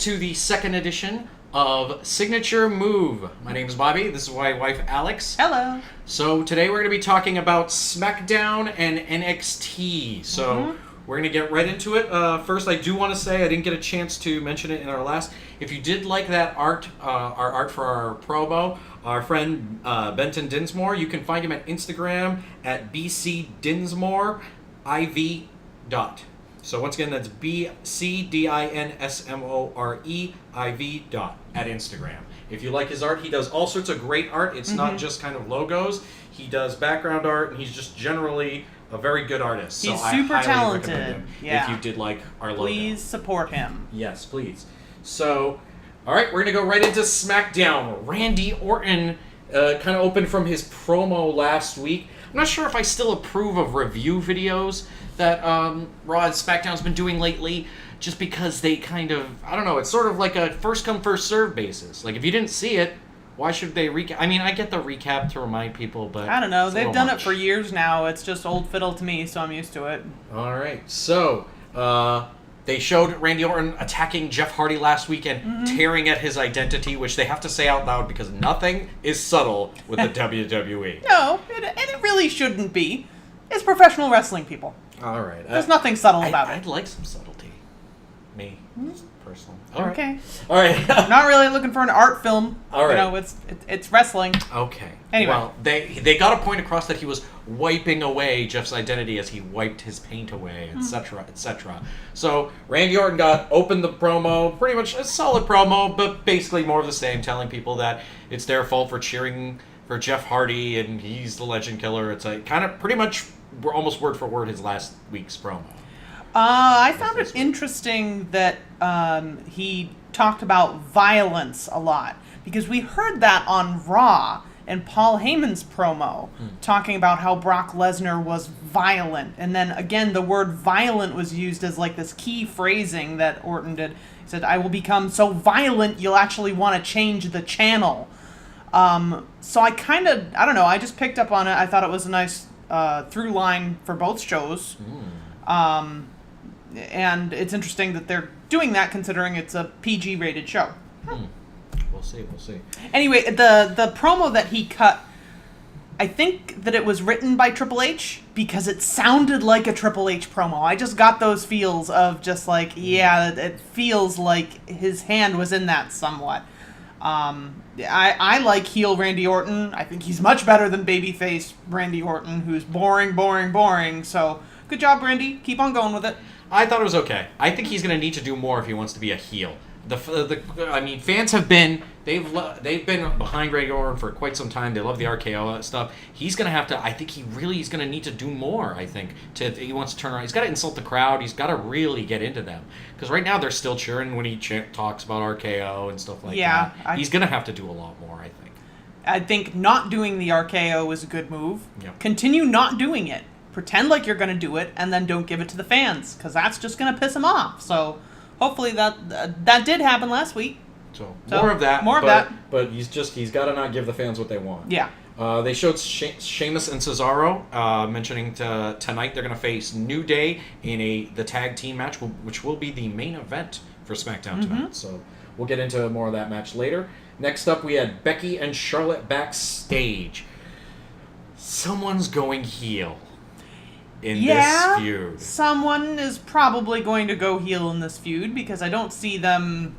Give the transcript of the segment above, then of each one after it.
to the second edition of Signature Move. My name is Bobby. This is my wife, Alex. Hello. So today we're going to be talking about Smackdown and NXT. So we're going to get right into it. First, I do want to say I didn't get a chance to mention it in our last. If you did like that art, our art for our promo, our friend Benton Dinsmore, you can find him at Instagram at bcdinsmore.iv. So once again, that's bcdinsmore.iv at Instagram. If you like his art, he does all sorts of great art. It's not just kind of logos. He does background art, and he's just generally a very good artist. He's so super I highly talented. recommend him Yeah. if you did like our logo. Please support him. Yes, please. So, all right, we're going to go right into SmackDown. Randy Orton kind of opened from his promo last week. I'm not sure if I still approve of review videos that Raw and SmackDown's been doing lately, just because they kind of, I don't know, it's sort of like a first come, first serve basis. Like, if you didn't see it, why should they recap? I mean, I get the recap to remind people, but I don't know. They've done much. it for years now. It's just old fiddle to me, so I'm used to it. All right, so they showed Randy Orton attacking Jeff Hardy last week and tearing at his identity, which they have to say out loud because nothing is subtle with the WWE. No, and it really shouldn't be. It's professional wrestling, people. All right. There's nothing subtle about I'd it. like some subtlety. Me, personally. All right. Okay. All right. I'm not really looking for an art film. All right. You know, it's wrestling. Okay. Anyway. Well, they got a point across that he was wiping away Jeff's identity as he wiped his paint away, etc., etc. So Randy Orton opened the promo, pretty much a solid promo, but basically more of the same, telling people that it's their fault for cheering for Jeff Hardy and he's the legend killer. It's a kind of pretty much almost word for word his last week's promo. I found it interesting that he talked about violence a lot, because we heard that on Raw in Paul Heyman's promo, talking about how Brock Lesnar was violent. And then again, the word violent was used as like this key phrasing that Orton did. He said, "I will become so violent you'll actually want to change the channel." So I don't know, I just picked up on it. I thought it was a nice through line for both shows. And it's interesting that they're doing that considering it's a PG rated show. We'll see. Anyway, the promo that he cut, I think that it was written by Triple H because it sounded like a Triple H promo. I just got those feels of just like, yeah, it feels like his hand was in that somewhat. I like heel Randy Orton. I think he's much better than babyface Randy Orton, who's boring. So, good job, Randy. Keep on going with it. I thought it was okay. I think he's going to need to do more if he wants to be a heel. Fans have been they've been behind Randy Orton for quite some time. They love the RKO stuff. He's going to have to. I think he's going to need to do more. I think he wants to turn around. He's got to insult the crowd. He's got to really get into them, because right now they're still cheering when he talks about RKO and stuff like that. He's going to have to do a lot more. I think not doing the RKO is a good move. Yep. Continue not doing it. Pretend like you're going to do it, and then don't give it to the fans, because that's just going to piss them off. So hopefully that did happen last week. So more of that. But he's got to not give the fans what they want. Yeah. They showed Sheamus and Cesaro mentioning tonight they're going to face New Day in the tag team match, which will be the main event for SmackDown tonight. So we'll get into more of that match later. Next up, we had Becky and Charlotte backstage. Someone's going heel in this feud. Someone is probably going to go heel in this feud, because I don't see them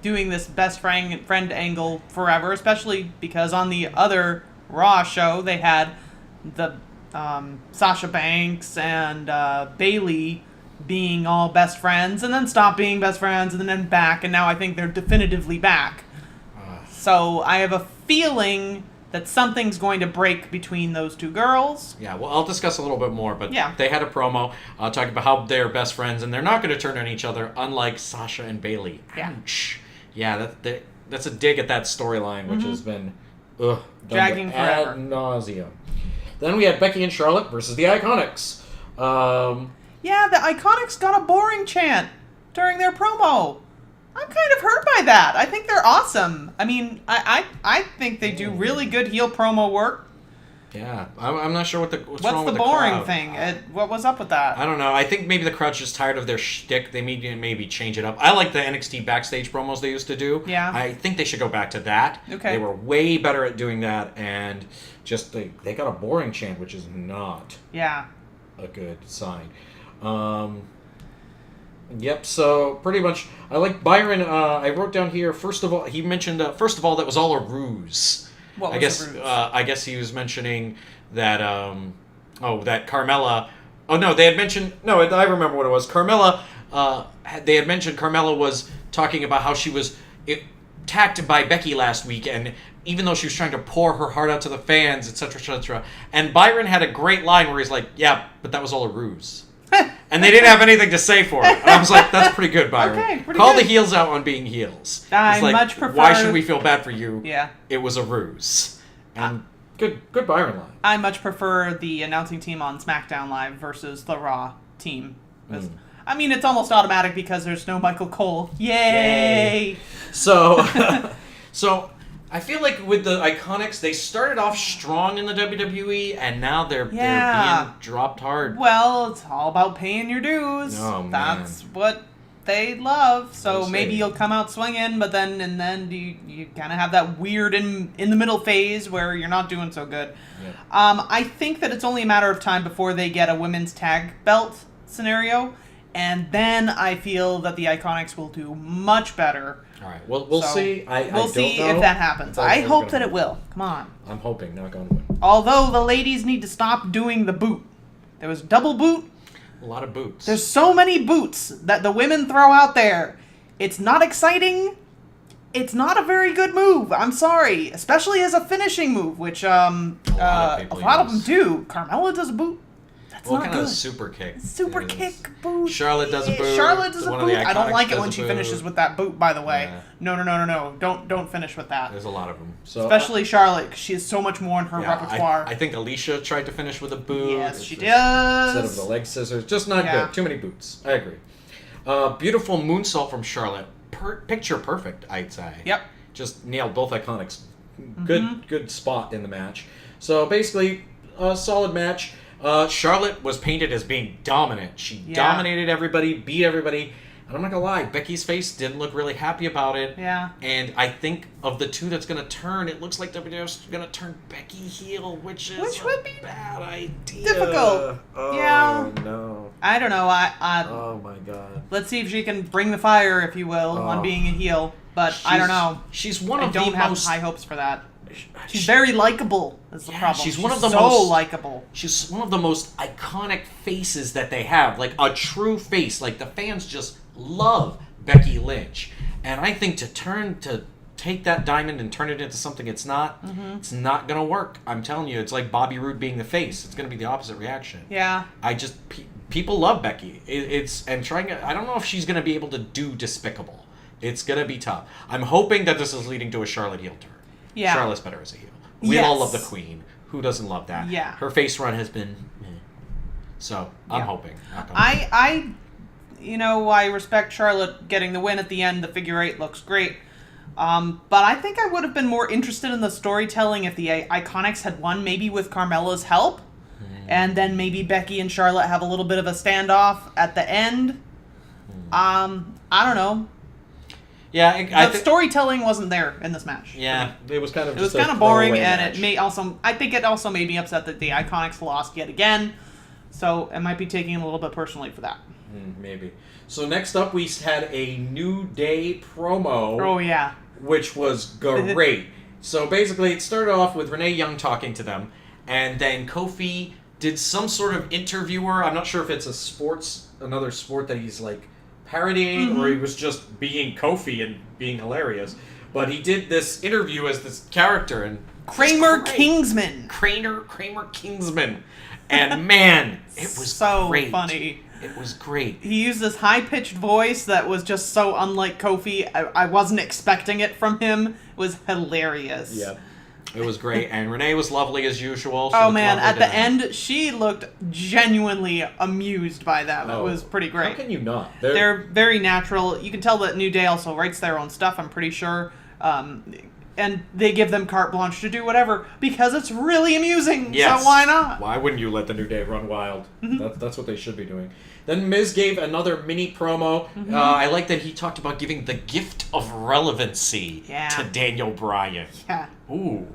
doing this best friend angle forever, especially because on the other Raw show they had the Sasha Banks and Bayley being all best friends, and then stop being best friends, and then back, and now I think they're definitively back. So I have a feeling that something's going to break between those two girls. Yeah, well, I'll discuss a little bit more, but yeah. They had a promo talking about how they're best friends, and they're not going to turn on each other, unlike Sasha and Bayley. Ouch. Yeah, that's a dig at that storyline, which has been dragging forever. Ad nauseum. Then we had Becky and Charlotte versus the Iconics. The Iconics got a boring chant during their promo. I'm kind of hurt by that. I think they're awesome. I mean, I think they do really good heel promo work. Yeah, I'm not sure what's wrong the with boring crowd. thing? What was up with that? I don't know. I think maybe the crowd's just tired of their shtick. They maybe change it up. I like the NXT backstage promos they used to do. Yeah. I think they should go back to that. Okay. They were way better at doing that, and just they got a boring chant, which is not a good sign. Yep, so pretty much, I like Byron. I wrote down here, first of all, he mentioned, that was all a ruse. What was I guess, the ruse? I guess he was mentioning that, that Carmella, they had mentioned, I remember what it was. Carmella, they had mentioned Carmella was talking about how she was attacked by Becky last week, and even though she was trying to pour her heart out to the fans, etc., etc., and Byron had a great line where he's like, yeah, but that was all a ruse. And they didn't have anything to say for it. And I was like, that's pretty good, Byron. Okay, pretty Call good. the heels out on being heels. I like, much prefer... Why should we feel bad for you? Yeah. It was a ruse. And good Byron line. I much prefer the announcing team on SmackDown Live versus the Raw team. I mean, it's almost automatic because there's no Michael Cole. Yay! So, I feel like with the Iconics, they started off strong in the WWE, and now they're being dropped hard. Well, it's all about paying your dues. Oh, man. That's what they love. So We'll maybe see. you'll come out swinging, but then you kind of have that weird in the middle phase where you're not doing so good. Yep. I think that it's only a matter of time before they get a women's tag belt scenario, and then I feel that the Iconics will do much better. All right, we'll see. We'll see if that happens. I hope that it will. Come on. I'm hoping, knock on wood. Although the ladies need to stop doing the boot. There was double boot. A lot of boots. There's so many boots that the women throw out there. It's not exciting. It's not a very good move. I'm sorry. Especially as a finishing move, which a lot of them do. Carmella does a boot. That's not kind good. of super kick? Super kick boot. Charlotte does a boot. Charlotte does a One of boot. the I don't Iconics like it does when a she boot. finishes with that boot, by the way. Yeah. No. Don't finish with that. There's a lot of them. So, Especially Charlotte, 'cause she has so much more in her repertoire. I think Alicia tried to finish with a boot. Yes, she does. Instead of the leg scissors. Just not good. Too many boots. I agree. Beautiful moonsault from Charlotte. Picture perfect, I'd say. Yep. Just nailed both Iconics. Good spot in the match. So basically, a solid match. Charlotte was painted as being dominant. She dominated everybody, beat everybody. And I'm not going to lie, Becky's face didn't look really happy about it. Yeah. And I think of the two that's going to turn, it looks like WWE's going to turn Becky heel, which would be a bad idea. difficult. Oh, Yeah. no. I don't know. Oh, my God. Let's see if she can bring the fire, if you will, on being a heel. But I don't know. She's one I of don't the have most... high hopes for that. She's very likable, is the problem. She's one of the so most likable. She's one of the most iconic faces that they have. Like, a true face. Like, the fans just love Becky Lynch. And I think to take that diamond and turn it into something it's not, it's not going to work. I'm telling you, it's like Bobby Roode being the face. It's going to be the opposite reaction. Yeah. People love Becky. I don't know if she's going to be able to do Despicable. It's going to be tough. I'm hoping that this is leading to a Charlotte heel turn. Yeah. Charlotte's better as a heel. We all love the Queen. Who doesn't love that? Yeah. Her face run has been So, I'm hoping. I respect Charlotte getting the win at the end. The figure eight looks great. But I think I would have been more interested in the storytelling if the Iconics had won, maybe with Carmella's help. And then maybe Becky and Charlotte have a little bit of a standoff at the end. I don't know. Yeah, The storytelling wasn't there in this match. Yeah, it was kind of boring, and I think it also made me upset that the Iconics lost yet again. So I might be taking it a little bit personally for that. Maybe. So next up, we had a New Day promo. Oh yeah, which was great. So basically, it started off with Renee Young talking to them, and then Kofi did some sort of interviewer. I'm not sure if it's another sport that he's like parodying, or he was just being Kofi and being hilarious. But he did this interview as this character, and Kramer Kingsman. Kramer Kingsman. And man, it was so great. funny. It was great. He used this high-pitched voice that was just so unlike Kofi. I wasn't expecting it from him. It was hilarious. Yeah. It was great. And Renee was lovely as usual. Oh man, at the end, she looked genuinely amused by them. It was pretty great. How can you not? They're very natural. You can tell that New Day also writes their own stuff, I'm pretty sure. and they give them carte blanche to do whatever because it's really amusing. Yes. So why not? Why wouldn't you let the New Day run wild? Mm-hmm. That's what they should be doing. Then Miz gave another mini promo. Mm-hmm. I like that he talked about giving the gift of relevancy to Daniel Bryan. Yeah. Ooh,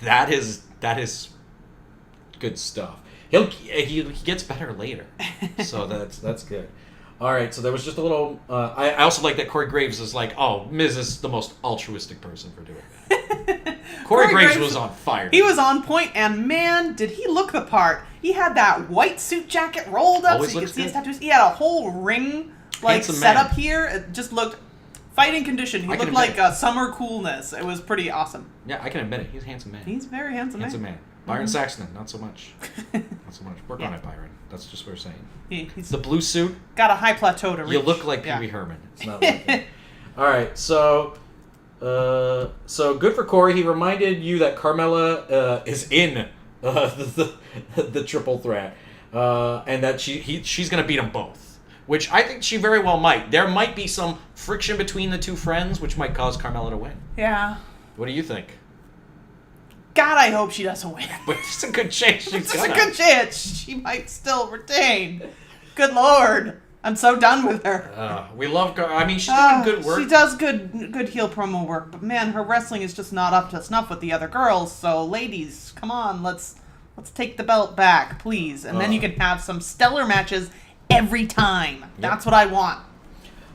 that is good stuff. He gets better later, so that's good. All right, so there was just a little. I also like that Corey Graves is like, oh, Miz is the most altruistic person for doing that. Corey Graves was on fire. He was on point, and man, did he look the part. He had that white suit jacket rolled up Always so you could looks see his good. tattoos. He had a whole ring Handsome set man. up here. It just looked fighting condition. He I can looked admit like a summer coolness. It was pretty awesome. Yeah, I can admit it. He's a handsome man. He's a very handsome man. Byron Saxton, not so much. Not so much. Work on it, Byron. That's just what we're saying. He's The blue suit. got a high plateau to reach. You look like Pee Wee Herman. It's not like it. All right, so good for Corey. He reminded you that Carmella is in the triple threat, and that she's gonna beat them both. Which I think she very well might. There might be some friction between the two friends, which might cause Carmella to win. Yeah. What do you think? God, I hope she doesn't win. But it's a good chance she's It's gonna. a good chance. She might still retain. Good Lord. I'm so done with her. We love. I mean, she's doing good work. She does good heel promo work, but man, her wrestling is just not up to snuff with the other girls. So, ladies, come on, let's take the belt back, please, and then you can have some stellar matches every time. That's what I want.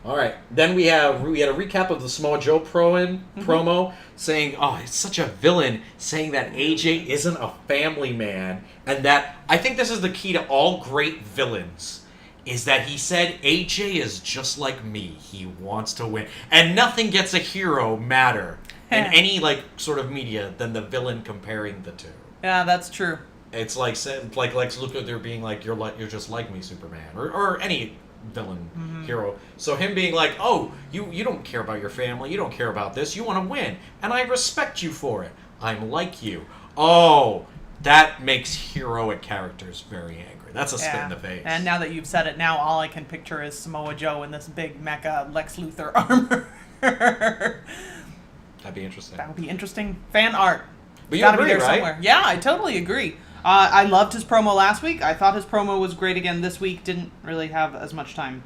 All right. Then we had a recap of the Samoa Joe promo saying, "Oh, he's such a villain," saying that AJ isn't a family man, and that I think this is the key to all great villains. Is that he said AJ is just like me. He wants to win, and nothing gets a hero madder in any sort of media than the villain comparing the two. Yeah, that's true. It's like Lex Luthor there being like you're just like me, Superman, or any villain hero. So him being like, oh, you don't care about your family, you don't care about this, you want to win, and I respect you for it. I'm like you. Oh, that makes heroic characters very angry. That's a spit in the face. And now that you've said it, now all I can picture is Samoa Joe in this big mecha Lex Luthor armor. That'd be interesting. That would be interesting. Fan art. But you Gotta agree, be there right? somewhere. Yeah, I totally agree. I loved his promo last week. I thought his promo was great again this week. Didn't really have as much time.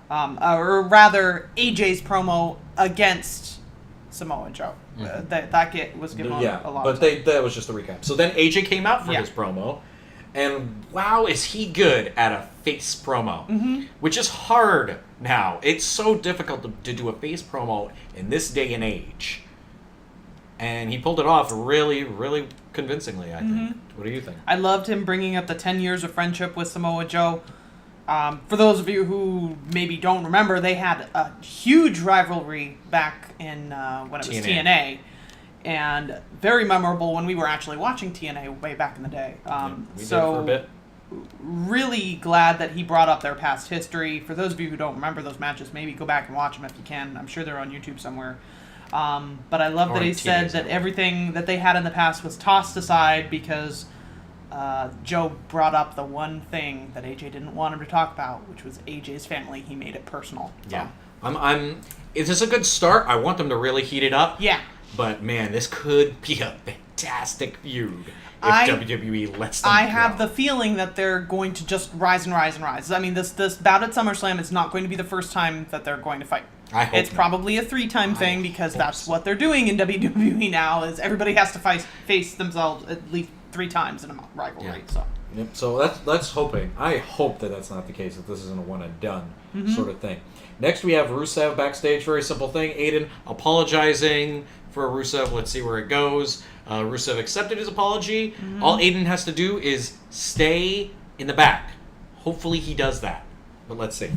Or rather, AJ's promo against Samoa Joe. That was given a lot of time. But that was just a recap. So then AJ came out for his promo, and wow, is he good at a face promo, which is hard now. It's so difficult to do a face promo in this day and age. And he pulled it off really, really convincingly, I think. What do you think? I loved him bringing up the 10 years of friendship with Samoa Joe. For those of you who maybe don't remember, they had a huge rivalry back in when it was TNA. And very memorable when we were actually watching TNA way back in the day. We did for a bit. Really glad that he brought up their past history. For those of you who don't remember those matches, maybe go back and watch them if you can. I'm sure they're on YouTube somewhere. But I love that he said that everything that they had in the past was tossed aside because Joe brought up the one thing that AJ didn't want him to talk about, which was AJ's family. He made it personal. Yeah. Is this a good start? I want them to really heat it up. Yeah. But man, this could be a fantastic feud if WWE lets them I go. have the feeling that they're going to just rise and rise and rise. I mean, this bout at SummerSlam is not going to be the first time that they're going to fight. I hope it's not. probably a 3-time thing because that's what they're doing in WWE now. Is everybody has to face themselves at least 3 times in a rivalry. Yeah. So. Yep. So that's hoping. I hope that that's not the case. That this isn't a one and done sort of thing. Next we have Rusev backstage. Very simple thing. Aiden apologizing for Rusev. Let's see where it goes. Rusev accepted his apology. All Aiden has to do is stay in the back. Hopefully he does that. But let's see.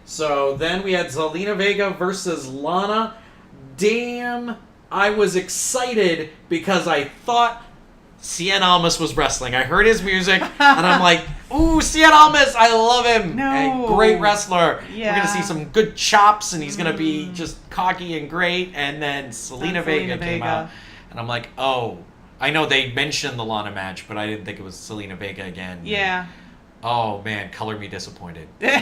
So then we had Zelina Vega versus Lana. Damn, I was excited because I thought Cien Almas was wrestling. I heard his music, and I'm like, ooh, Cien Almas, I love him. No. And great wrestler. Yeah. We're going to see some good chops, and he's going to be just cocky and great. And then Zelina Vega came out, and I'm like, oh, I know they mentioned the Lana match, but I didn't think it was Zelina Vega again. Yeah. Oh, man, color me disappointed. Watching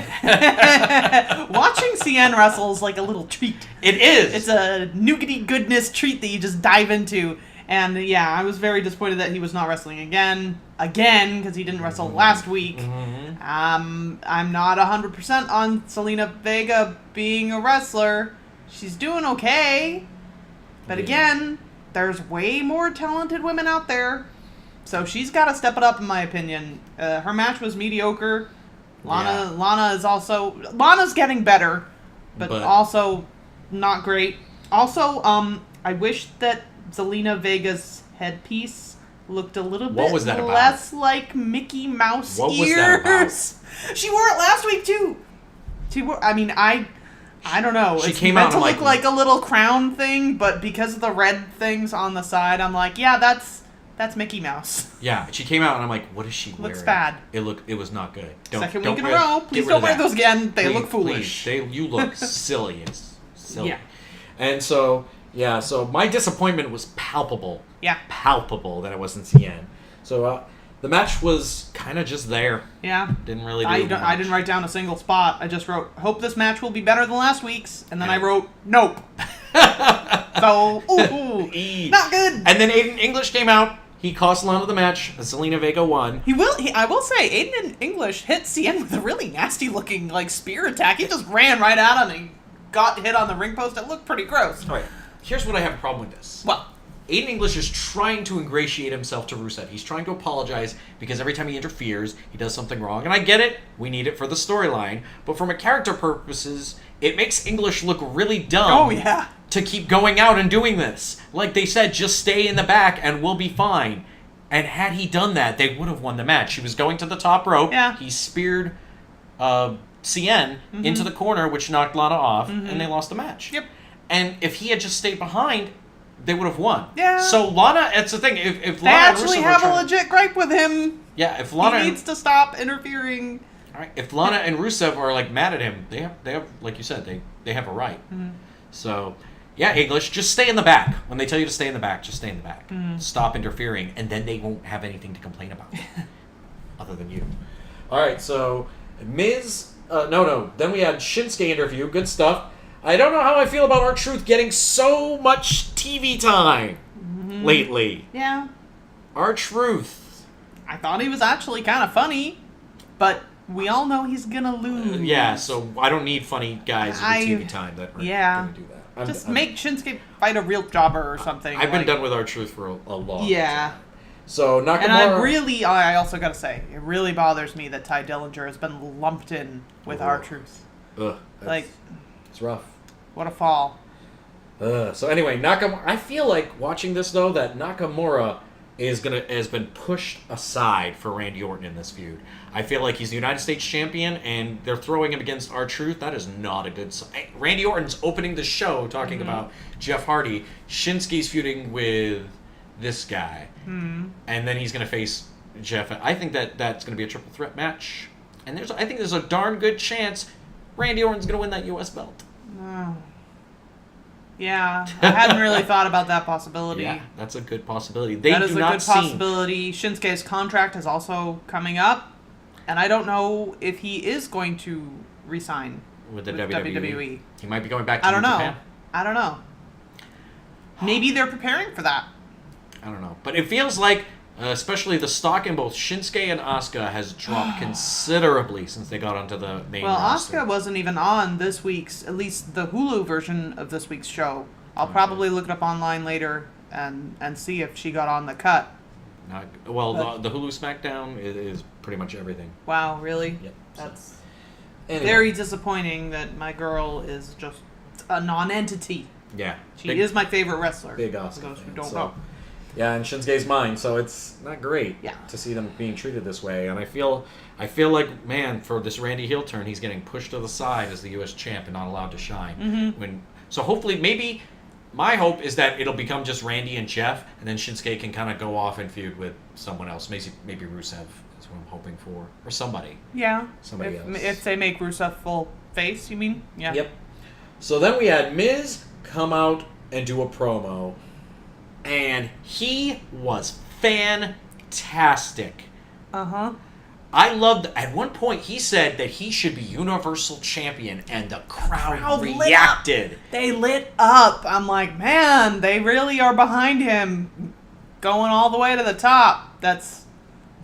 CN wrestle is like a little treat. It is! It's a nougaty goodness treat that you just dive into. And yeah, I was very disappointed that he was not wrestling again, because he didn't wrestle last week. Mm-hmm. I'm not 100% on Zelina Vega being a wrestler. She's doing okay. But again, there's way more talented women out there. So she's got to step it up, in my opinion. Her match was mediocre. Lana's getting better, but also not great. Also, I wish that Zelina Vega's headpiece looked a little bit less like Mickey Mouse ears. What was that about? She wore it last week too. I don't know. She it's came meant out to and look like a little crown thing, but because of the red things on the side, I'm like, yeah, that's Mickey Mouse. Yeah, she came out and I'm like, what is she wearing? Looks bad. It was not good. Second week in a row. Please don't wear those again. They look foolish. You look silly. It's silly. Yeah. And so my disappointment was palpable. Yeah. Palpable that it wasn't CN. So the match was kind of just there. Yeah. Didn't really do much. I didn't write down a single spot. I just wrote, hope this match will be better than last week's. And then I wrote, nope. So, not good. And then Aiden English came out. He cost Lana the match. Zelina Vega won. I will say, Aiden English hit CN with a really nasty looking spear attack. He just ran right at him and he got hit on the ring post. It looked pretty gross. All right. Here's what I have a problem with this. What? Aiden English is trying to ingratiate himself to Rusev. He's trying to apologize because every time he interferes, he does something wrong. And I get it. We need it for the storyline. But from a character purposes, it makes English look really dumb. Oh, yeah. To keep going out and doing this. Like they said, just stay in the back and we'll be fine. And had he done that, they would have won the match. He was going to the top rope. Yeah. He speared CN into the corner, which knocked Lana off, and they lost the match. Yep. And if he had just stayed behind, they would have won. Yeah. So Lana, it's the thing. If they Lana actually and Rusev have a legit gripe with him. Yeah, if Lana he needs to stop interfering. All right, if Lana and Rusev are mad at him, they have like you said, they have a right. So, yeah, English, just stay in the back. When they tell you to stay in the back, just stay in the back. Stop interfering, and then they won't have anything to complain about, other than you. All right, so Miz, then we had Shinsuke interview, good stuff. I don't know how I feel about R-Truth getting so much TV time lately. Yeah. R-Truth. I thought he was actually kind of funny, but we all know he's gonna lose. Yeah, so I don't need funny guys with TV time that are gonna do that. Just make Shinsuke fight a real jobber or something. I've been done with R-Truth for a long time. Yeah. So Nakamura... And I also gotta say, it really bothers me that Ty Dillinger has been lumped in with R-Truth. Ugh. It's rough. What a fall. So anyway, Nakamura... I feel like watching this, though, that Nakamura has been pushed aside for Randy Orton in this feud. I feel like he's the United States champion, and they're throwing him against R-Truth. That is not a good sign. Randy Orton's opening the show talking about Jeff Hardy. Shinsuke's feuding with this guy. And then he's going to face Jeff. I think that's going to be a triple threat match. And I think there's a darn good chance Randy Orton's going to win that U.S. belt. Oh. Yeah, I hadn't really thought about that possibility. Yeah, that's a good possibility. That is a good possibility. Shinsuke's contract is also coming up, and I don't know if he is going to resign with WWE. He might be going back to Japan. I don't know. Maybe they're preparing for that. I don't know. But it feels like, especially the stock in both Shinsuke and Asuka has dropped considerably since they got onto the main roster. Asuka wasn't even on this week's, at least the Hulu version of this week's show. I'll probably look it up online later and see if she got on the cut. The Hulu Smackdown is pretty much everything. Wow, really? Yep. That's very disappointing that my girl is just a non-entity. Yeah. She is my favorite wrestler. Big Asuka. For those who don't know. Yeah, and Shinsuke's mine, so it's not great to see them being treated this way. And I feel like, man, for this Randy heel turn, he's getting pushed to the side as the U.S. champ and not allowed to shine. So hopefully, maybe my hope is that it'll become just Randy and Jeff, and then Shinsuke can kind of go off and feud with someone else. Maybe Rusev is what I'm hoping for, or somebody. Yeah. Somebody else. If they make Rusev full face, you mean? Yeah. Yep. So then we had Miz come out and do a promo. And he was fantastic. I loved, at one point he said that he should be Universal Champion, and the crowd reacted. They lit up. I'm like, man, they really are behind him, going all the way to the top.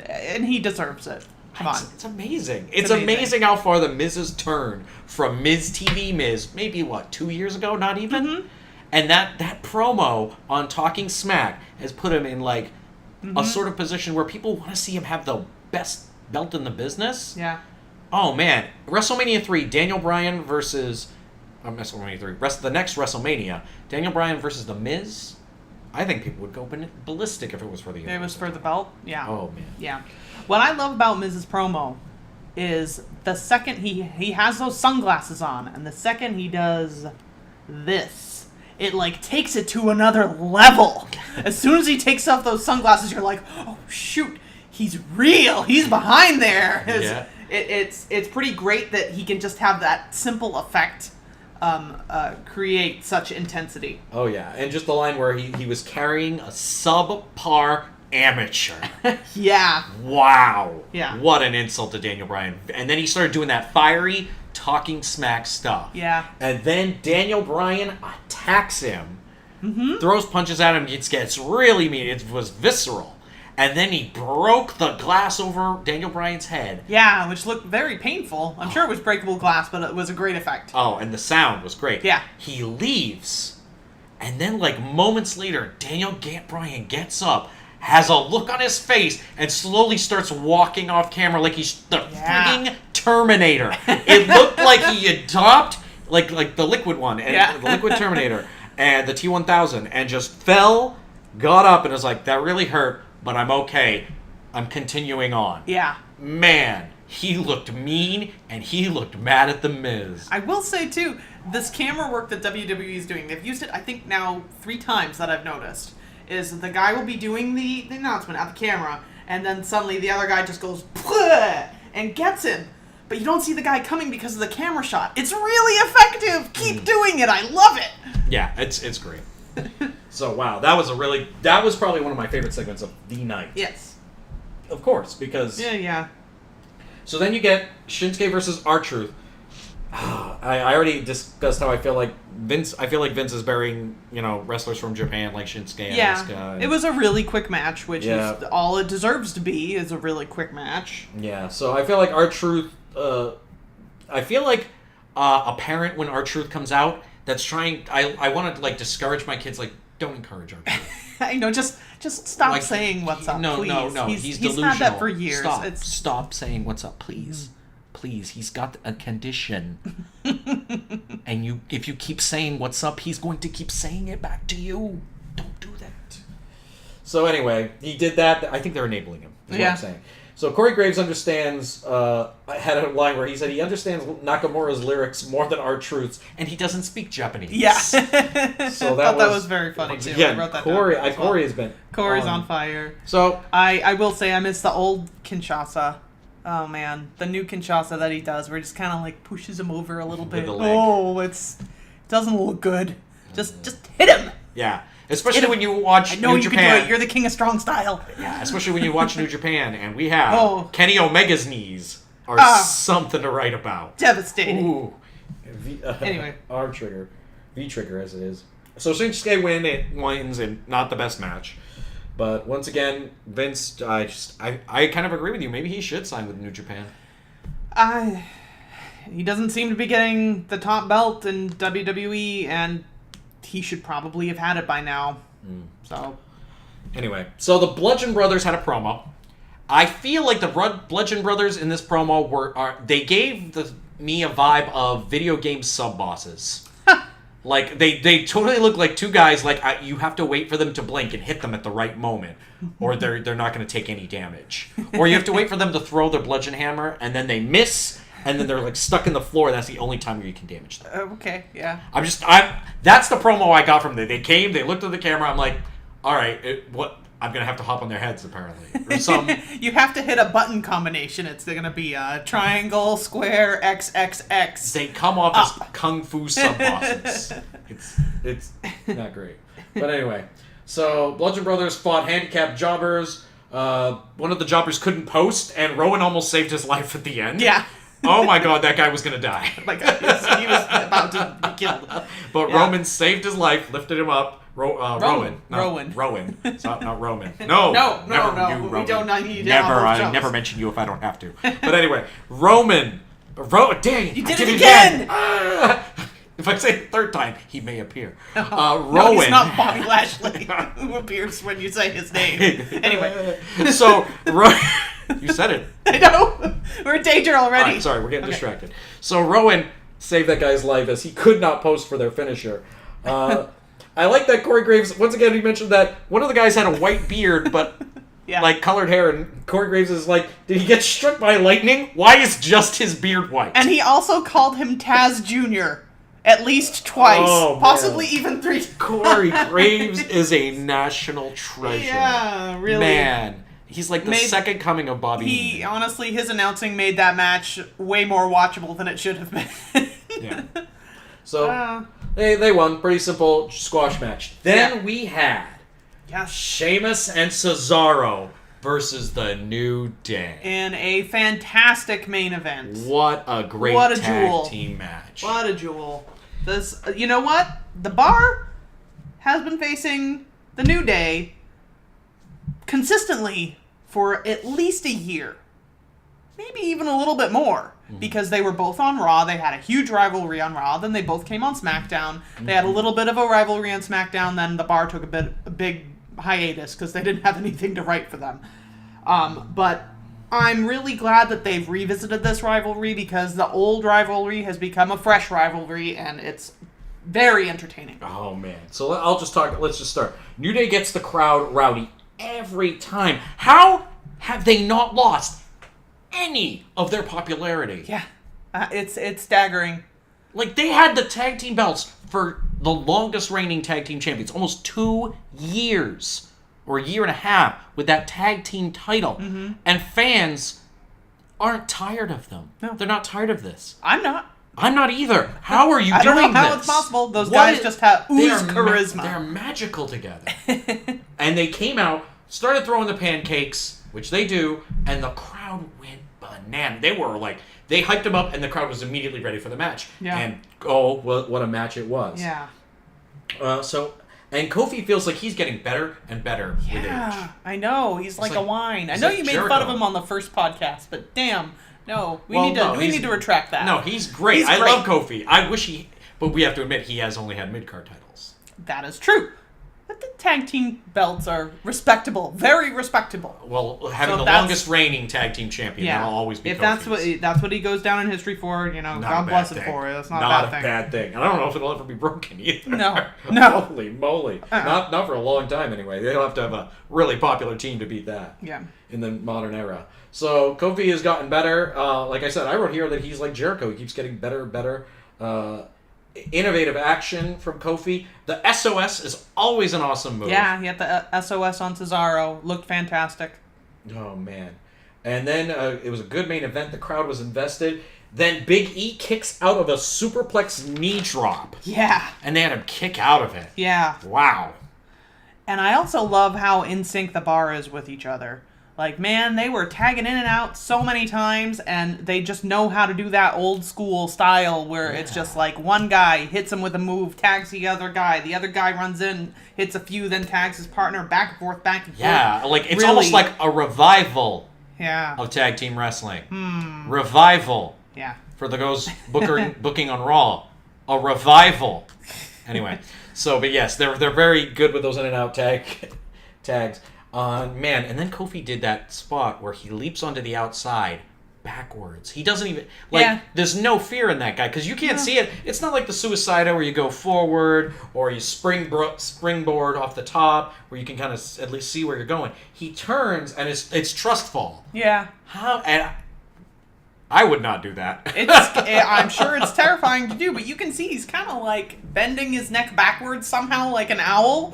And he deserves it. Come on. It's amazing. It's amazing how far the Miz has turned from Miz TV Miz, maybe 2 years ago, not even? Mm-hmm. And that promo on Talking Smack has put him in like a sort of position where people want to see him have the best belt in the business. Yeah. Oh man, WrestleMania 3, Daniel Bryan versus WrestleMania 3. The next WrestleMania, Daniel Bryan versus The Miz. I think people would go ballistic if it was for the. It was for the belt. Yeah. Oh man. Yeah. What I love about Miz's promo is the second he has those sunglasses on, and the second he does this, it like takes it to another level. As soon as he takes off those sunglasses, you're like, oh shoot. He's real. He's behind there. It's pretty great that he can just have that simple effect create such intensity. Oh yeah, and just the line where he was carrying a subpar amateur. Yeah. Wow. Yeah. What an insult to Daniel Bryan. And then he started doing that fiery Talking Smack stuff. Yeah. And then Daniel Bryan attacks him, throws punches at him, gets really mean. It was visceral. And then he broke the glass over Daniel Bryan's head. Yeah, which looked very painful. I'm sure it was breakable glass, but it was a great effect. Oh, and the sound was great. Yeah. He leaves, and then like moments later, Daniel Bryan gets up, has a look on his face, and slowly starts walking off camera like he's the frigging Terminator. It looked like he had dropped, like the liquid one, and the liquid Terminator, and the T-1000, and just fell, got up, and was like, that really hurt. But I'm okay. I'm continuing on. Yeah. Man, he looked mean, and he looked mad at The Miz. I will say, too, this camera work that WWE is doing, they've used it, I think, now 3 times that I've noticed, is the guy will be doing the announcement at the camera, and then suddenly the other guy just goes, and gets him. But you don't see the guy coming because of the camera shot. It's really effective. Keep doing it. I love it. Yeah, it's great. So wow, that was probably one of my favorite segments of the night. Yes. Of course, because yeah. So then you get Shinsuke versus R-Truth. I already discussed how I feel like Vince is burying, wrestlers from Japan like Shinsuke and Asuka. It was a really quick match, which is all it deserves to be, is a really quick match. Yeah, so I feel like R-Truth I feel like a parent when R-Truth comes out that's trying I want to like discourage my kids, like, don't encourage R-Truth. I know, just stop saying what's up, please. No, he's delusional. He's had that for years. Stop saying what's up, please. Please, he's got a condition. And if you keep saying what's up, he's going to keep saying it back to you. Don't do that. So anyway, he did that. I think they're enabling him, is what I'm saying. So Corey Graves understands, had a line where he said he understands Nakamura's lyrics more than R-Truth's, and he doesn't speak Japanese. Yeah. So that was very funny, too. Again, I wrote that Corey, down. Corey has been Corey's on fire. So I will say I miss the old Kinshasa. Oh, man. The new Kinshasa that he does, where he just kind of like pushes him over a little bit. Oh, it doesn't look good. Just hit him. Yeah. Especially when you watch New Japan. You can do it. You're the king of strong style. Yeah, especially when you watch New Japan, and we have Kenny Omega's knees are something to write about. Devastating. Ooh. Anyway. R-Trigger. V-Trigger, as it is. So Shinsuke wins in not the best match. But once again, Vince, I kind of agree with you. Maybe he should sign with New Japan. He doesn't seem to be getting the top belt in WWE, and he should probably have had it by now. So, anyway, so the Bludgeon Brothers had a promo. I feel like the Bludgeon Brothers in this promo they gave me a vibe of video game sub bosses. Like they totally look like two guys. Like you have to wait for them to blink and hit them at the right moment, or they're not going to take any damage. Or you have to wait for them to throw their bludgeon hammer, and then they miss. And then they're like stuck in the floor. That's the only time you can damage them. Okay, yeah. That's the promo I got from them. They came, they looked at the camera. I'm like, all right, I'm gonna have to hop on their heads apparently. Or some. You have to hit a button combination. It's gonna be a triangle, square, XXX. They come off as kung fu sub bosses. It's not great. But anyway, so Bludgeon Brothers fought handicapped jobbers. one of the jobbers couldn't post, and Rowan almost saved his life at the end. Yeah. Oh my god, that guy was gonna die. Oh my god, he was about to be killed. But Yeah. Roman saved his life, lifted him up. Rowan. Rowan. It's not Roman. No. No. You, We don't need Never. I jokes. never mention you if I don't have to. But anyway, Roman. Dang. You I did it again! Ah! If I say it the third time, he may appear. Rowan. No, he's not Bobby Lashley, who appears when you say his name. Anyway. So, you said it. I know. We're in danger already. All right, sorry, we're getting distracted. So Rowan saved that guy's life as he could not post for their finisher. I like that Corey Graves, once again, he mentioned that one of the guys had a white beard, but Yeah. like colored hair, and Corey Graves is like, did he get struck by lightning? Why is just his beard white? And he also called him Taz Jr. at least twice, Oh, man. possibly even 3 times. Corey Graves is a national treasure. Yeah, really. Man, he's like the second coming of Bobby Heenan. Honestly, his announcing made that match way more watchable than it should have been. Yeah. So, they won. Pretty simple squash match. Then we had Sheamus and Cesaro versus The New Day. In a fantastic main event. What a great tag team match. What a jewel. This, you know what? The Bar has been facing The New Day consistently for at least a year. Maybe even a little bit more. Because they were both on Raw. They had a huge rivalry on Raw. Then they both came on SmackDown. They had a little bit of a rivalry on SmackDown. Then the Bar took a big hiatus because they didn't have anything to write for them. But I'm really glad that they've revisited this rivalry because the old rivalry has become a fresh rivalry, and it's very entertaining. Oh, man. So let's just start. New Day gets the crowd rowdy every time. How have they not lost any of their popularity? Yeah. It's staggering. Like, they had the tag team belts for the longest reigning tag team champions, almost 2 years or a year and a half with that tag team title. Mm-hmm. And fans aren't tired of them. No. They're not tired of this. I'm not. I'm not either. How are you I doing don't know how this? it's possible. Those guys just have ooze charisma. They're magical together. And they came out, started throwing the pancakes, which they do, and the crowd went bananas. They hyped them up, and the crowd was immediately ready for the match. Yeah. And what a match it was. Yeah. And Kofi feels like he's getting better and better with age. Yeah, I know. He's like a wine. I he's know like you made Jericho. fun of him on the first podcast, but damn, no, we need to retract that. No, he's great. I love Kofi. I wish but we have to admit he has only had mid-card titles. That is true. But the tag team belts are respectable, very respectable. Well, having the longest reigning tag team champion, that'll always be if Kofi's. that's what he goes down in history for, God bless it for it. That's not a bad thing. And I don't know if it'll ever be broken either. No. Holy moly. Not for a long time anyway. They'll have to have a really popular team to beat that. Yeah. In the modern era. So Kofi has gotten better. Like I said, I wrote here that he's like Jericho. He keeps getting better and better. Innovative action from Kofi. The SOS is always an awesome move. Yeah, he had the SOS on Cesaro. Looked fantastic. Oh, man. And then it was a good main event. The crowd was invested. Then Big E kicks out of a superplex knee drop. Yeah. And they had him kick out of it. Yeah. Wow. And I also love how in sync the Bar is with each other. Like, man, they were tagging in and out so many times, and they just know how to do that old school style where it's just like one guy hits him with a move, tags the other guy runs in, hits a few, then tags his partner, back and forth, back and forth. Yeah, like it's almost like a revival of tag team wrestling. Revival. Yeah. For those booking on Raw. A revival. Anyway, but yes, they're very good with those in and out tags. Man, and then Kofi did that spot where he leaps onto the outside backwards. He doesn't even there's no fear in that guy because you can't see it. It's not like the Suicido where you go forward or you springboard off the top where you can kind of at least see where you're going. He turns and it's trust fall. Yeah. How? And I would not do that. I'm sure it's terrifying to do, but you can see he's kind of like bending his neck backwards somehow like an owl,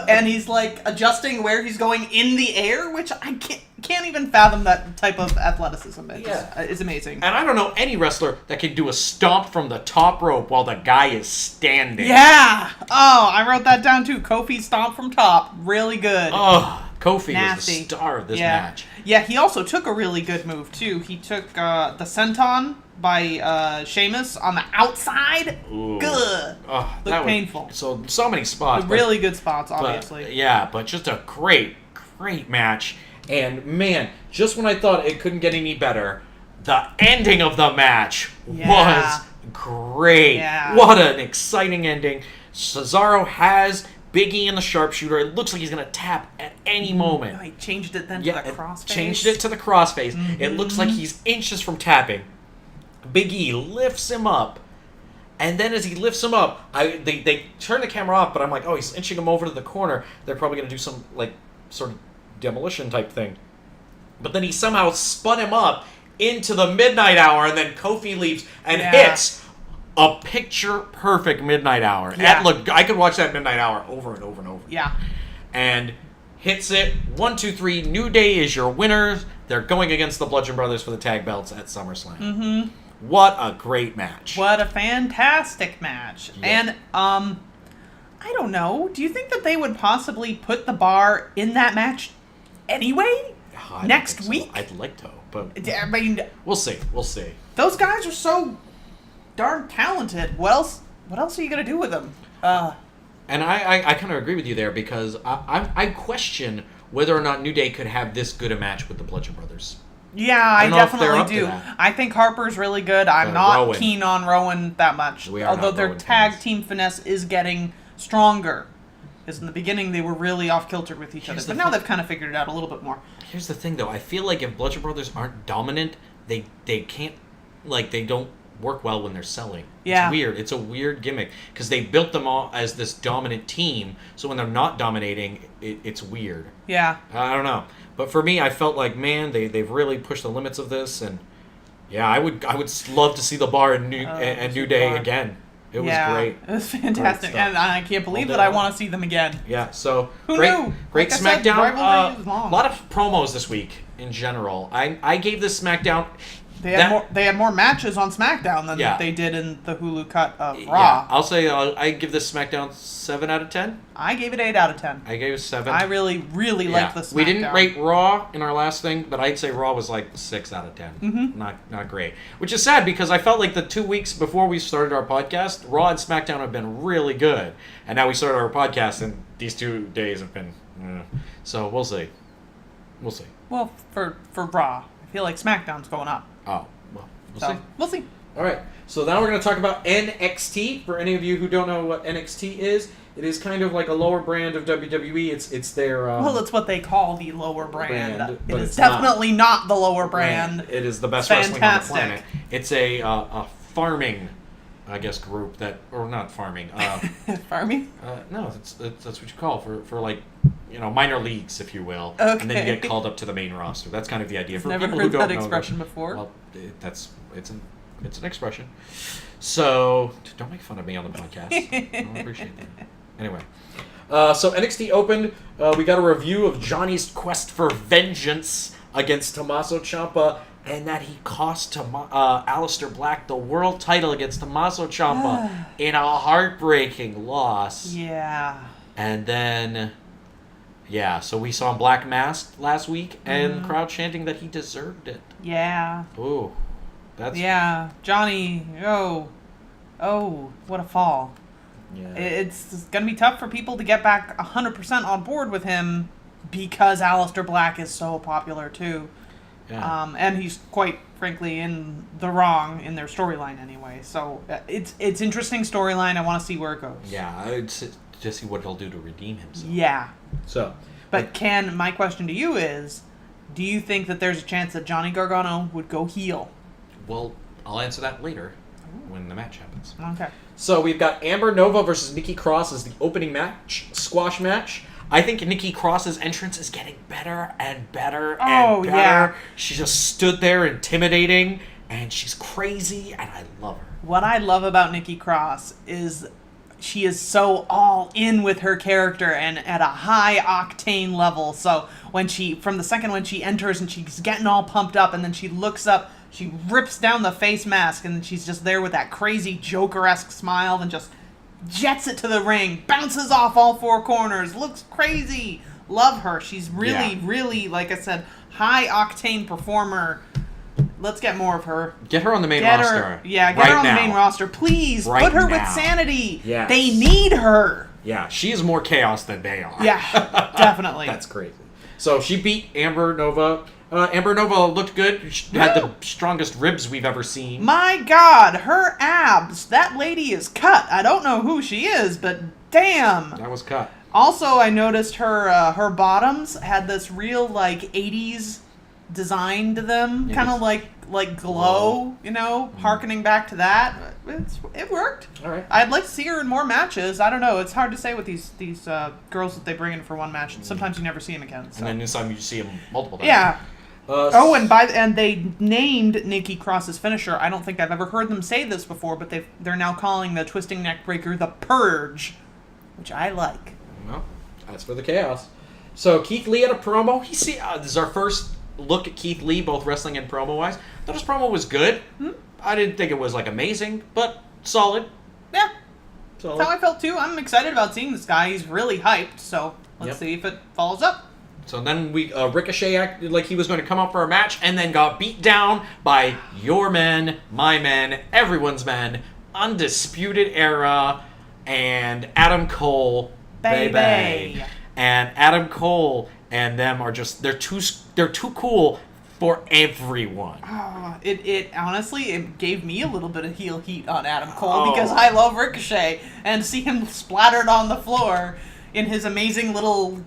and he's like adjusting where he's going in the air, which I can't even fathom that type of athleticism. It's amazing. And I don't know any wrestler that can do a stomp from the top rope while the guy is standing. Yeah. Oh, I wrote that down too. Kofi stomp from top. Really good. Oh, Kofi Nasty. was the star of this Yeah. match. Yeah, he also took a really good move, too. He took the senton by Sheamus on the outside. Ooh. Good. Oh, Looked painful. So many spots. Really good spots, but obviously. but just a great match. And man, just when I thought it couldn't get any better, the ending of the match was great. Yeah. What an exciting ending. Cesaro has Big E in the sharpshooter. It looks like he's going to tap at any moment. He changed it then to the crossface. Changed it to the crossface. It looks like he's inches from tapping. Big E lifts him up. And then as he lifts him up, they turn the camera off, but I'm like, oh, he's inching him over to the corner. They're probably going to do some, like, sort of demolition type thing. But then he somehow spun him up into the midnight hour, and then Kofi leaps and hits a picture-perfect midnight hour. Yeah. And look, I could watch that midnight hour over and over and over. Yeah. And hits it. 1, 2, 3. New Day is your winners. They're going against the Bludgeon Brothers for the tag belts at SummerSlam. Mm-hmm. What a great match. What a fantastic match. Yeah. And, I don't know. Do you think that they would possibly put the bar in that match anyway? Next week? I'd like to, but I mean, we'll see. We'll see. those guys are so darn talented. What else are you going to do with them? And I kind of agree with you there because I question whether or not New Day could have this good a match with the Bludgeon Brothers. Yeah, I I don't know if they're definitely up to do. that. I think Harper's really good. I'm not Rowan. keen on Rowan that much. We are although not their Rowan tag fans. team finesse is getting stronger. Because in the beginning they were really off kilter with each other. Here's But the now thing. they've kind of figured it out a little bit more. Here's the thing, though. I feel like if Bludgeon Brothers aren't dominant, they can't, like, they don't work well when they're selling. Yeah. It's weird. It's a weird gimmick because they built them all as this dominant team. So when they're not dominating, it's weird. Yeah. I don't know. But for me, I felt like, man, they've really pushed the limits of this, and yeah, I would love to see the bar and New Day again. It was great. It was fantastic. Great stuff. And I can't believe All that day I want to see them again. Yeah, so Who great, knew? great Like I said, SmackDown. rivalry is long. A lot of promos this week in general. I gave this SmackDown. They had more matches on SmackDown than Yeah. they did in the Hulu cut of Raw. Yeah, I'll say I give this SmackDown 7 out of 10. I gave it 8 out of 10. I gave it 7. I really, really liked the SmackDown. We didn't rate Raw in our last thing, but I'd say Raw was like 6 out of 10. Mm-hmm. Not great. Which is sad because I felt like the 2 weeks before we started our podcast, Raw and SmackDown have been really good. And now we started our podcast and these 2 days have been... So we'll see. We'll see. Well, for Raw, I feel like SmackDown's going up. Oh, well, we'll So, see. we'll see. All right, so now we're going to talk about NXT. For any of you who don't know what NXT is, it is kind of like a lower brand of WWE. It's their... Well, it's what they call the lower brand. brand, It but is it's definitely not the lower brand. It is the best wrestling on the Fantastic. planet. It's a farming, I guess, group that... Or not farming. Farming? No, that's what you call for like, minor leagues, if you will. And then you get Okay. called up to the main roster. That's kind of the idea. For Never people heard who don't that know expression before. Well, it's an expression. So don't make fun of me on the podcast. I don't appreciate that. Anyway, so NXT opened. We got a review of Johnny's quest for vengeance against Tommaso Ciampa, and that he cost Aleister Black the world title against Tommaso Ciampa in a heartbreaking loss. Yeah. And then, so we saw Black masked last week, and the crowd chanting that he deserved it. Yeah. Ooh, that's Yeah. Johnny, oh, what a fall. yeah. It's going to be tough for people to get back 100% on board with him because Aleister Black is so popular, too. Yeah. And he's quite frankly in the wrong in their storyline anyway. So it's interesting storyline. I want to see where it goes. Yeah, it's just see what he'll do to redeem himself. Yeah. So, But my question to you is, do you think that there's a chance that Johnny Gargano would go heel? well, I'll answer that later when the match happens. Okay. So we've got Amber Nova versus Nikki Cross as the opening match, squash match. I think Nikki Cross's entrance is getting better and better and better. Yeah. She just stood there intimidating, and she's crazy, and I love her. What I love about Nikki Cross is she is so all in with her character and at a high octane level. So from the second when she enters and she's getting all pumped up, and then she looks up, she rips down the face mask, and she's just there with that crazy Joker-esque smile and just jets it to the ring, bounces off all four corners, looks crazy. Love her. She's really, Yeah. really, like I said, high octane performer. Let's get more of her. Get her on the main Get roster. her, get right her on now. the main roster, please. Right Put her now. with Sanity. Yes. They need her. Yeah, she is more chaos than they are. Yeah, definitely. That's crazy. So she beat Amber Nova. Amber Nova looked good. She had the strongest ribs we've ever seen. My God, her abs. That lady is cut. I don't know who she is, but damn. That was cut. Also, I noticed her bottoms had this real like 80s design to them, Yeah, kind of like glow, harkening back to that. It worked. All right. I'd like to see her in more matches. I don't know. It's hard to say with these girls that they bring in for one match. Sometimes you never see them again. So. And then this time you see them multiple times. Yeah. And they named Nikki Cross's finisher. I don't think I've ever heard them say this before, but they're now calling the twisting neck breaker the Purge, which I like. Well, that's for the chaos. So Keith Lee had a promo. This is our first look at Keith Lee, both wrestling and promo wise. Thought his promo was good. I didn't think it was like amazing, but solid. Yeah. Solid. That's how I felt too. I'm excited about seeing this guy. He's really hyped, so let's see if it follows up. So then Ricochet acted like he was going to come up for a match and then got beat down by your men, my men, everyone's men, Undisputed Era, and Adam Cole. Baby. And Adam Cole and them are just they're too cool for everyone. It honestly, it gave me a little bit of heel heat on Adam Cole because I love Ricochet, and to see him splattered on the floor in his amazing little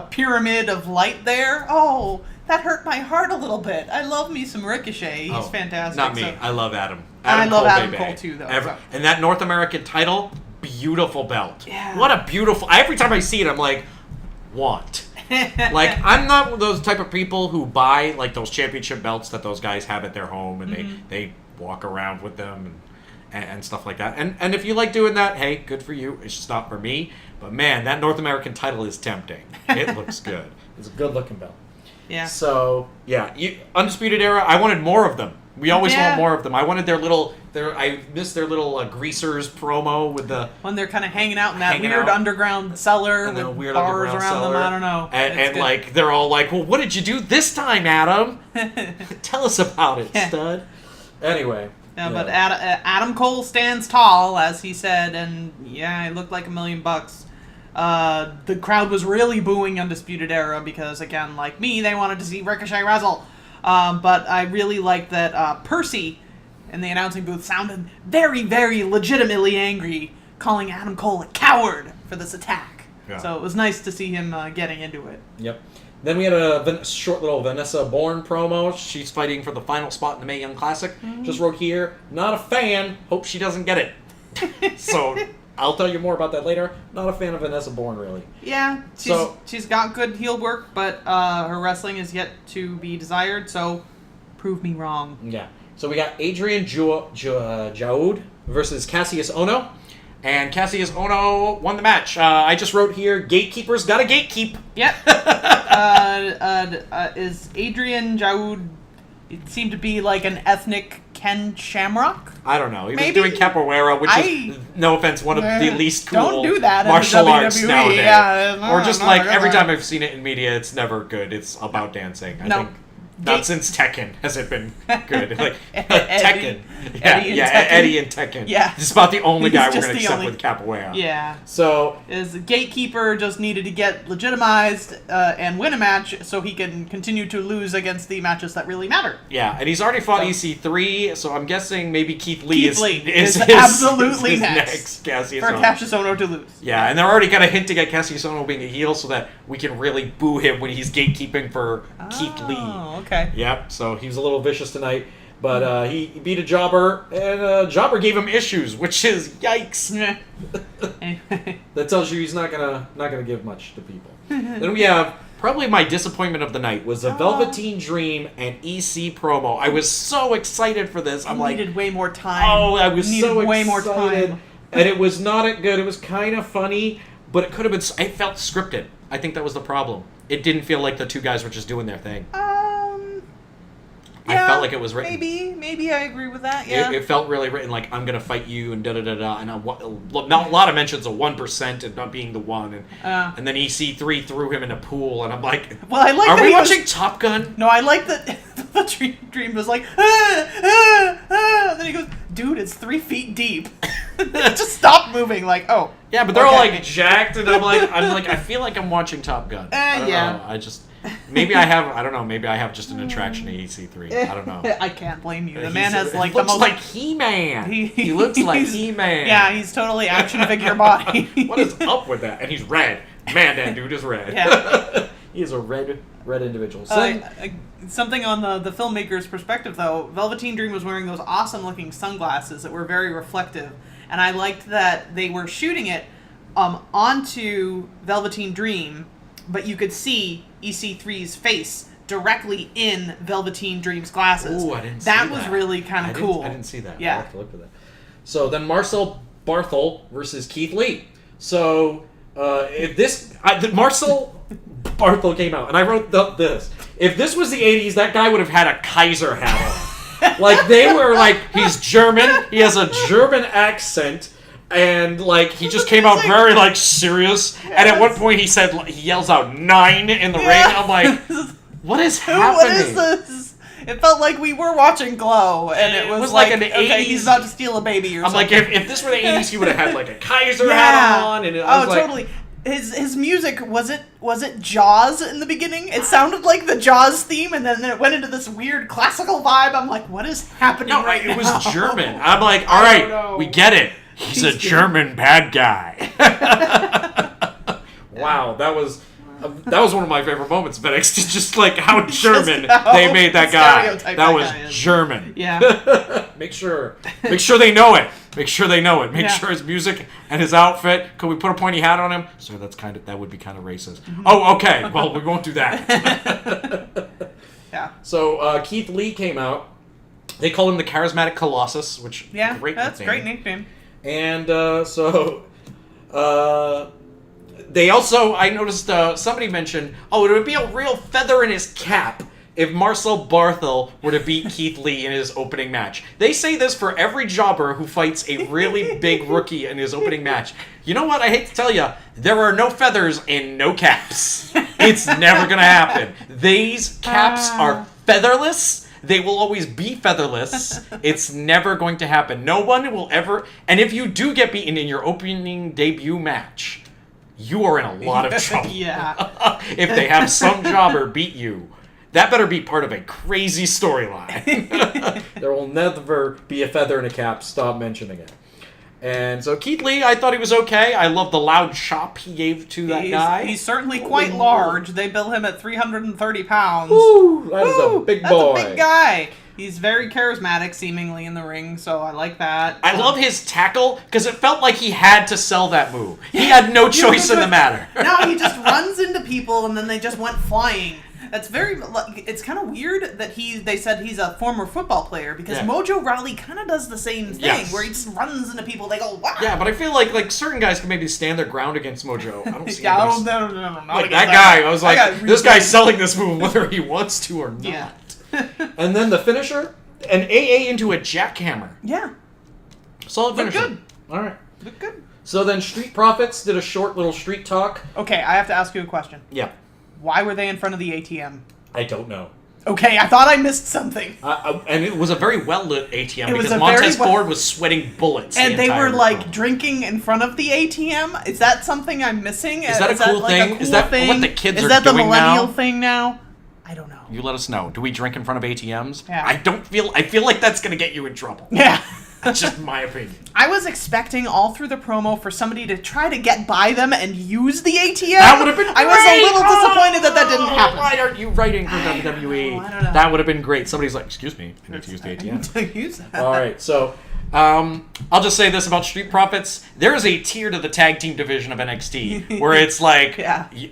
pyramid of light there, that hurt my heart a little bit. I love me some Ricochet. He's fantastic. Not me. I love Adam. I love Cole, Adam baby. Cole too, though. And that North American title, beautiful belt. Yeah. What a beautiful... Every time I see it, I'm like, want. Like, I'm not one of those type of people who buy, like, those championship belts that those guys have at their home, and they walk around with them and stuff like that. And if you like doing that, hey, good for you. It's just not for me. But, man, that North American title is tempting. It looks good. It's a good-looking belt. Yeah. So, yeah. Undisputed Era, I wanted more of them. We always want more of them. I wanted I missed their little greasers promo with the... When they're kind of hanging out in that weird underground cellar with weird bars underground around cellar. them. I don't know. And like, they're all like, well, what did you do this time, Adam? Tell us about it, stud. Anyway. Yeah, but Adam Cole stands tall, as he said, and yeah, it looked like $1 million. The crowd was really booing Undisputed Era because, again, like me, they wanted to see Ricochet wrestle. But I really liked that Percy in the announcing booth sounded very, very legitimately angry, calling Adam Cole a coward for this attack. Yeah. So it was nice to see him getting into it. Yep. Then we had a short little Vanessa Bourne promo. She's fighting for the final spot in the Mae Young Classic. Just wrote here, not a fan. Hope she doesn't get it. So I'll tell you more about that later. Not a fan of Vanessa Bourne, really. Yeah, she's got good heel work, but her wrestling is yet to be desired, so prove me wrong. Yeah. So we got Adrian Jaoud versus Cassius Ohno. And Cassius Ohno won the match. I just wrote here, gatekeepers gotta gatekeep. Yep. Is Adrian Jaoud, it seemed to be like an ethnic Ken Shamrock? I don't know. He was doing capoeira, which is, no offense, one of the least cool don't do that martial arts WWE. nowadays. Yeah, or just like every time I've seen it in media, it's never good. It's about dancing. I think. Not since Tekken has it been good. Like Tekken. Eddie and Tekken. Yeah. It's about the only guy we're going to accept with capoeira. Yeah. So the gatekeeper just needed to get legitimized and win a match so he can continue to lose against the matches that really matter. Yeah, and he's already fought EC3, so I'm guessing maybe Keith Lee is absolutely next Cassius for Ohno. Cassius Ohno to lose. Yeah, and they're already kind of hinting at Cassius Ohno being a heel so that we can really boo him when he's gatekeeping for Keith Lee. Oh, okay. Yep, so he was a little vicious tonight, but he beat a jobber, and jobber gave him issues, which is yikes. That tells you he's not gonna give much to people. Then we have probably my disappointment of the night was a Velveteen Dream and EC promo. I was so excited for this. I needed way more time. Oh, I was so excited. Way more time. And it was not good. It was kind of funny, but it could have been. It felt scripted. I think that was the problem. It didn't feel like the two guys were just doing their thing. I felt like it was written. Maybe I agree with that. Yeah, it felt really written like I'm gonna fight you and da da da da, and not a lot of mentions of 1% and not being the one, and then EC3 threw him in a pool, and I'm like, well, I like. Are we watching Top Gun? No, I like that. The dream was like, and then he goes, dude, it's 3 feet deep. Just stop moving. Like, oh. Yeah, but they're all like jacked, and I'm like, I feel like I'm watching Top Gun. I don't know. I just. Maybe I don't know. Maybe I have just an attraction to EC3. I don't know. I can't blame you. The man has like looks the most. Like He-Man. He looks like He-Man. Yeah, he's totally action figure body. What is up with that? And he's red. Man, that dude is red. Yeah. He is a red individual. Something on the filmmaker's perspective, though. Velveteen Dream was wearing those awesome-looking sunglasses that were very reflective, and I liked that they were shooting it onto Velveteen Dream, but you could see EC3's face directly in Velveteen Dream's glasses. Ooh, I didn't see that. That was really kind of cool. I didn't see that. Yeah. I'll have to look for that. So then Marcel Barthel versus Keith Lee. So Marcel Barthel came out, and I wrote this. If this was the 80s, that guy would have had a Kaiser hat on. Like, they were like, he's German, he has a German accent, and like he just came out very like serious. Yes. And at one point he said he yells out 9 in the ring. I'm like, what is happening? What is this? It felt like we were watching Glow, and it was like an 80s. Okay, he's about to steal a baby or something. I'm like, if this were the 80s, he would have had like a Kaiser hat on. And I was like, totally. His music, was it Jaws in the beginning? It sounded like the Jaws theme, and then it went into this weird classical vibe. I'm like, what is happening right now? It was German. I'm like, all right, we get it. He's a German bad guy. Wow, that was one of my favorite moments of NXT. Just like how German they made that guy. That was German. Yeah. Make sure they know it. Make sure they know it. Make sure his music and his outfit. Could we put a pointy hat on him? So that would be kind of racist. Mm-hmm. Oh, okay. Well, we won't do that. Yeah. So Keith Lee came out. They call him the Charismatic Colossus, which that's a great nickname. And they also, I noticed somebody mentioned, it would be a real feather in his cap if Marcel Barthel were to beat Keith Lee in his opening match. They say this for every jobber who fights a really big rookie in his opening match. You know what? I hate to tell you, there are no feathers in no caps. It's never going to happen. These caps are featherless. They will always be featherless. It's never going to happen. No one will ever... And if you do get beaten in your opening debut match, you are in a lot of trouble. Yeah. If they have some jobber beat you, that better be part of a crazy storyline. There will never be a feather in a cap. Stop mentioning it. And so Keith Lee, I thought he was okay. I love the loud chop he gave to that guy. He's certainly quite large. They bill him at 330 pounds. Woo! That is a big boy. That's a big guy. He's very charismatic, seemingly, in the ring, so I like that. I love his tackle, because it felt like he had to sell that move. He had no choice in the matter. No, he just runs into people, and then they just went flying. That's it's kind of weird that they said he's a former football player, because Mojo Rawley kind of does the same thing, where he just runs into people, they go, wow. Yeah, but I feel like certain guys can maybe stand their ground against Mojo. I don't see no, like that guy. I was like, this guy's selling this move whether he wants to or not. Yeah. And then the finisher, an AA into a jackhammer. Yeah. Solid finisher. Look good. All right. Look good. So then Street Profits did a short little street talk. Okay, I have to ask you a question. Yeah. Why were they in front of the ATM? I don't know. Okay, I thought I missed something. And it was a very well-lit ATM because Montez Ford was sweating bullets. And they were, drinking in front of the ATM? Is that something I'm missing? Is that a cool thing? Is that what the kids are doing now? Is that the millennial thing now? I don't know. You let us know. Do we drink in front of ATMs? Yeah. I feel like that's going to get you in trouble. Yeah. That's just my opinion. I was expecting all through the promo for somebody to try to get by them and use the ATM. That would have been great. I was a little disappointed that didn't happen. Why aren't you writing for WWE? I don't know. That would have been great. Somebody's like, excuse me, I need to use the ATM. I need to use that. All right, so I'll just say this about Street Profits. There is a tier to the tag team division of NXT where it's like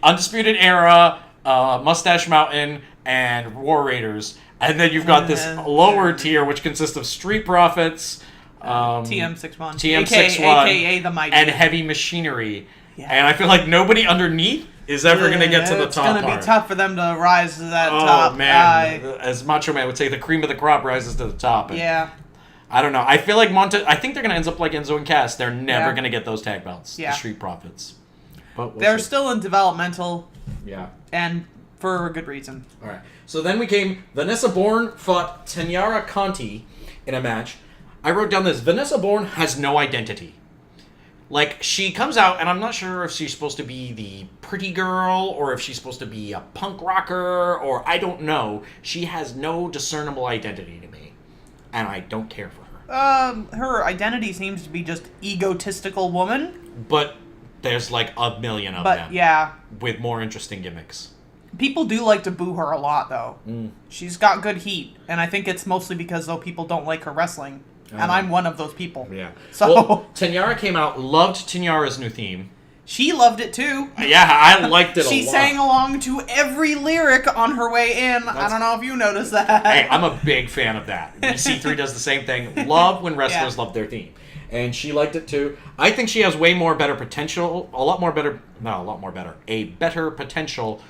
Undisputed Era, Mustache Mountain, and War Raiders. And then you've got this lower tier which consists of Street Profits, TM61, aka the Mighty, and Heavy Machinery. Yeah. And I feel like nobody underneath is ever going to get to the top part. It's going to be tough for them to rise to that top. Oh, man. As Macho Man would say, the cream of the crop rises to the top. And yeah. I don't know. I feel like I think they're going to end up like Enzo and Cass. They're never going to get those tag belts. The Street Profits. But they're still in developmental. Yeah. And for a good reason. All right. So then we came. Vanessa Bourne fought Tanyara Conti in a match. I wrote down this. Vanessa Bourne has no identity. Like, she comes out, and I'm not sure if she's supposed to be the pretty girl, or if she's supposed to be a punk rocker, or I don't know. She has no discernible identity to me, and I don't care for her. Her identity seems to be just egotistical woman. But there's like a million of them. Yeah. With more interesting gimmicks. People do like to boo her a lot, though. She's got good heat, and I think it's mostly because, though, people don't like her wrestling. And I'm one of those people. Yeah. So well, Tanyara came out, loved Tanyara's new theme. She loved it too. Yeah, I liked it a lot. She sang along to every lyric on her way in. I don't know if you noticed that. Hey, I'm a big fan of that. EC3 does the same thing. Love when wrestlers love their theme. And she liked it too. I think she has way more better potential, a better potential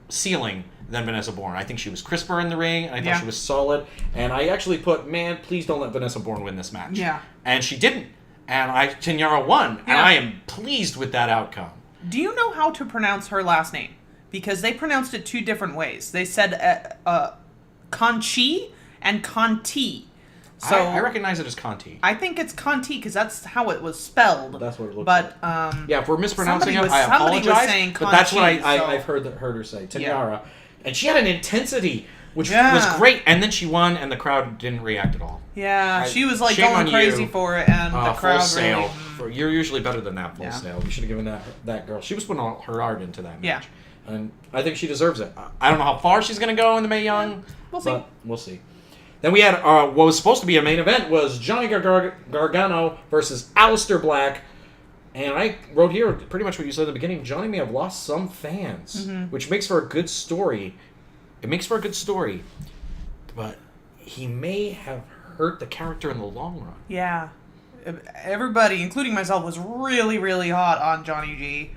ceiling than Vanessa Bourne. I think she was crisper in the ring, and I thought she was solid. And I actually put, man, please don't let Vanessa Bourne win this match. Yeah. And she didn't. And Tanyara won, and I am pleased with that outcome. Do you know how to pronounce her last name? Because they pronounced it two different ways. They said Conchi and Conti. So I recognize it as Conti. I think it's Conti because that's how it was spelled. That's what it looks like. Yeah, if we're mispronouncing it, I apologize. Somebody was saying Conchi, but that's what I've heard her say, Tanyara. Yeah. And she had an intensity, which was great. And then she won, and the crowd didn't react at all. Yeah, she was like going crazy for it, and the crowd full sale. Really... You're usually better than that full sale. You should have given that girl. She was putting all her heart into that match. Yeah. And I think she deserves it. I don't know how far she's going to go in the Mae Young. We'll see. We'll see. Then we had what was supposed to be a main event was Johnny Gargano versus Aleister Black. And I wrote here pretty much what you said at the beginning. Johnny may have lost some fans, which makes for a good story. It makes for a good story. But he may have hurt the character in the long run. Yeah. Everybody, including myself, was really, really hot on Johnny G.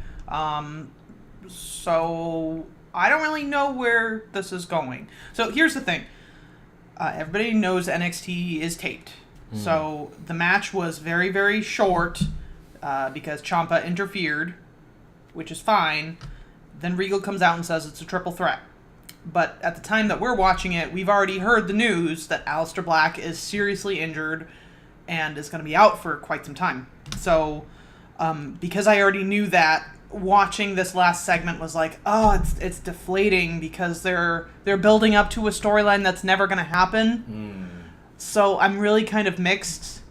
So I don't really know where this is going. So here's the thing. Everybody knows NXT is taped. So the match was very, very short because Ciampa interfered, which is fine. Then Regal comes out and says it's a triple threat. But at the time that we're watching it, we've already heard the news that Aleister Black is seriously injured and is going to be out for quite some time. So because I already knew that, watching this last segment was like, oh, it's deflating because they're building up to a storyline that's never going to happen. So I'm really kind of mixed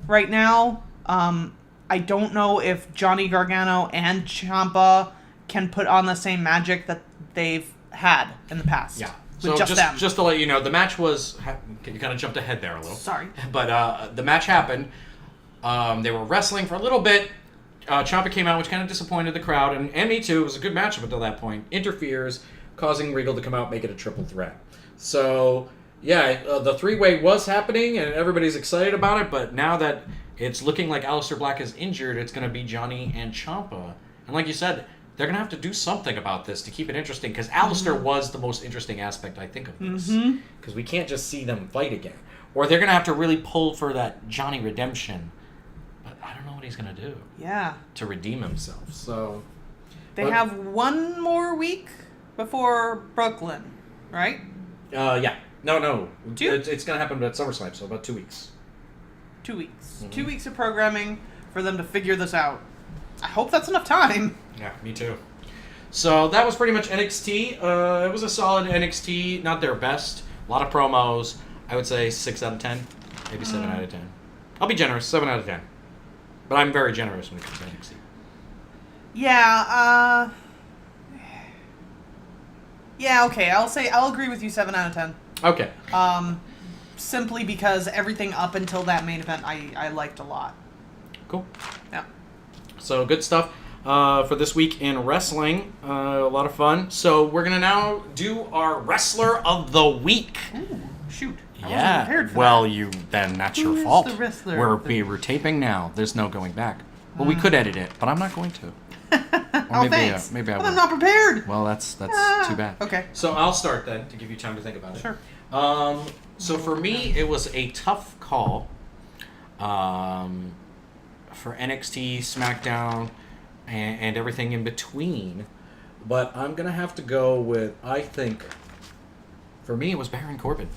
right now. I don't know if Johnny Gargano and Ciampa can put on the same magic that they've had in the past. Yeah. With So them. just to let you know, the match was... You kind of jumped ahead there a little. Sorry. But the match happened. They were wrestling for a little bit. Ciampa came out, which kind of disappointed the crowd, and me too. It was a good match up until that point. Interferes, causing Regal to come out, make it a triple threat. So, yeah, the three-way was happening, and everybody's excited about it, but now that it's looking like Aleister Black is injured, it's going to be Johnny and Ciampa. And like you said, they're going to have to do something about this to keep it interesting, because Aleister was the most interesting aspect, I think, of this. Because we can't just see them fight again. Or they're going to have to really pull for that Johnny redemption. But I don't know what he's going to do. Yeah. To redeem himself. So they have one more week before Brooklyn, right? Yeah. No. Two? It's going to happen at SummerSlam, so about 2 weeks. 2 weeks. 2 weeks of programming for them to figure this out. I hope that's enough time. Yeah, me too. So that was pretty much NXT. It was a solid NXT, not their best. A lot of promos. I would say 6 out of 10, maybe 7 out of 10. I'll be generous, 7 out of 10. But I'm very generous when it comes to NXT. Yeah, yeah, okay. I'll agree with you, 7 out of 10. Okay. Simply because everything up until that main event I liked a lot. Cool. Yeah. So good stuff for this week in wrestling. A lot of fun. So we're gonna now do our Wrestler of the Week. Ooh, shoot. I Yeah. wasn't prepared for well, that. then that's Who your is fault. the wrestler? We're taping now. There's no going back. Well, we could edit it, but I'm not going to. Oh, maybe, thanks. maybe I But will. I'm not prepared. Well, that's too bad. Okay. So I'll start then to give you time to think about it. Sure. So for me, it was a tough call for NXT, Smackdown, and everything in between. But I'm going to have to go with, I think, for me, it was Baron Corbin.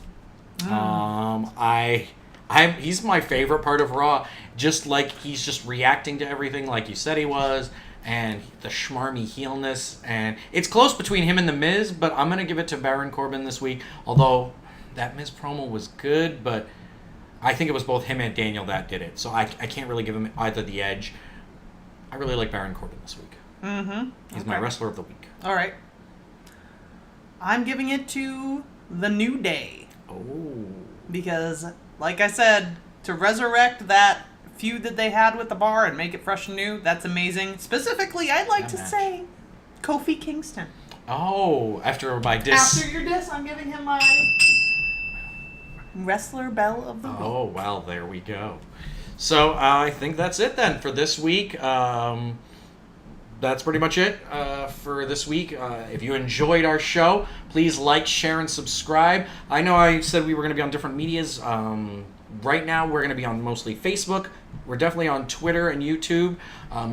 He's my favorite part of Raw. Just like he's just reacting to everything like you said he was. And the schmarmy heelness. And it's close between him and The Miz, but I'm going to give it to Baron Corbin this week. Although that Miz promo was good, but I think it was both him and Daniel that did it. So I can't really give him either the edge. I really like Baron Corbin this week. Mm-hmm. He's my wrestler of the week. All right. I'm giving it to The New Day. Oh. Because, like I said, to resurrect that feud that they had with the Bar and make it fresh and new, that's amazing. Specifically, I'd like to say Kofi Kingston. Oh, after my diss. After your diss, I'm giving him my Wrestler Bell of the Week. Oh, well, there we go. So I think that's it then for this week. That's pretty much it for this week. If you enjoyed our show, please like, share, and subscribe. I know I said we were going to be on different medias. Right now, we're going to be on mostly Facebook. We're definitely on Twitter and YouTube.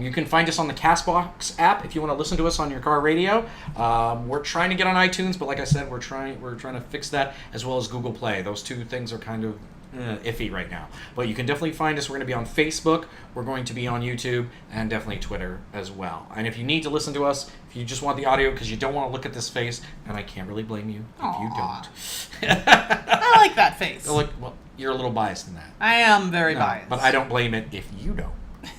You can find us on the CastBox app if you want to listen to us on your car radio. We're trying to get on iTunes, but like I said, we're trying to fix that, as well as Google Play. Those two things are kind of iffy right now. But you can definitely find us. We're going to be on Facebook. We're going to be on YouTube and definitely Twitter as well. And if you need to listen to us, if you just want the audio because you don't want to look at this face, and I can't really blame you if you don't. I like that face. Well, you're a little biased in that. I am very biased. But I don't blame it if you don't.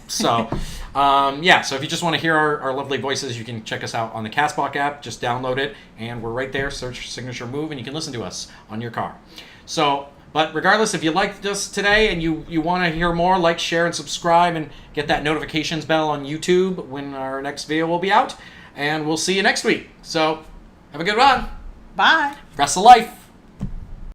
So, so if you just want to hear our lovely voices, you can check us out on the CastBox app. Just download it, and we're right there. Search Signature Move, and you can listen to us on your car. So, but regardless, if you liked us today and you want to hear more, like, share, and subscribe, and get that notifications bell on YouTube when our next video will be out. And we'll see you next week. So, have a good run. Bye. Wrestle Life.